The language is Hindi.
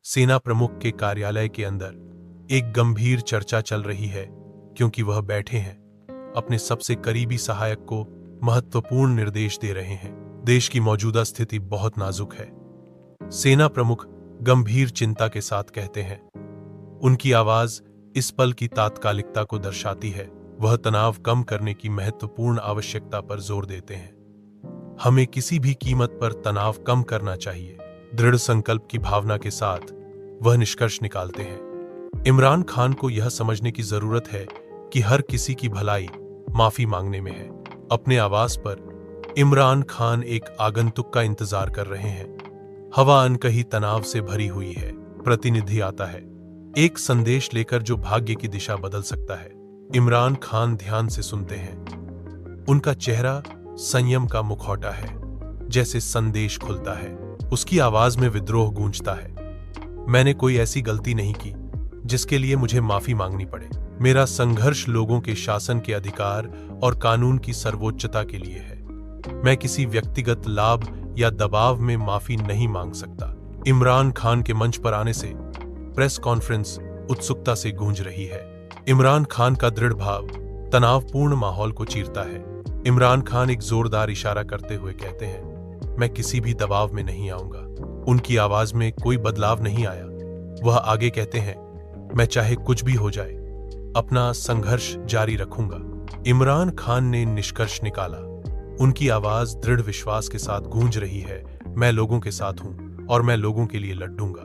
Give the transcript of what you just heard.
सेना प्रमुख के कार्यालय के अंदर एक गंभीर चर्चा चल रही है, क्योंकि वह बैठे हैं, अपने सबसे करीबी सहायक को महत्वपूर्ण निर्देश दे रहे हैं। देश की मौजूदा स्थिति बहुत नाजुक है, सेना प्रमुख गंभीर चिंता के साथ कहते हैं। उनकी आवाज इस पल की तात्कालिकता को दर्शाती है। वह तनाव कम करने की महत्वपूर्ण आवश्यकता पर जोर देते हैं। हमें किसी भी कीमत पर तनाव कम करना चाहिए। दृढ़ संकल्प की भावना के साथ वह निष्कर्ष निकालते हैं। इमरान खान को यह समझने की जरूरत है कि हर किसी की भलाई माफी मांगने में है। अपने आवास पर इमरान खान एक आगंतुक का इंतजार कर रहे हैं। हवा अनकही तनाव से भरी हुई है। प्रतिनिधि आता है, एक संदेश लेकर जो भाग्य की दिशा बदल सकता है। इमरान खान ध्यान से सुनते हैं। उनका चेहरा संयम का मुखौटा है। जैसे संदेश खुलता है, उसकी आवाज में विद्रोह गूंजता है। मैंने कोई ऐसी गलती नहीं की जिसके लिए मुझे माफी मांगनी पड़े। मेरा संघर्ष लोगों के शासन के अधिकार और कानून की सर्वोच्चता के लिए है। मैं किसी व्यक्तिगत लाभ या दबाव में माफी नहीं मांग सकता। इमरान खान के मंच पर आने से प्रेस कॉन्फ्रेंस उत्सुकता से गूंज रही है। इमरान खान का दृढ़ भाव तनावपूर्ण माहौल को चीरता है। इमरान खान एक जोरदार इशारा करते हुए कहते हैं, मैं किसी भी दबाव में नहीं आऊंगा। उनकी आवाज में कोई बदलाव नहीं आया। वह आगे कहते हैं, मैं चाहे कुछ भी हो जाए, अपना संघर्ष जारी रखूंगा। इमरान खान ने निष्कर्ष निकाला। उनकी आवाज दृढ़ विश्वास के साथ गूंज रही है, मैं लोगों के साथ हूं और मैं लोगों के लिए लड़ूंगा।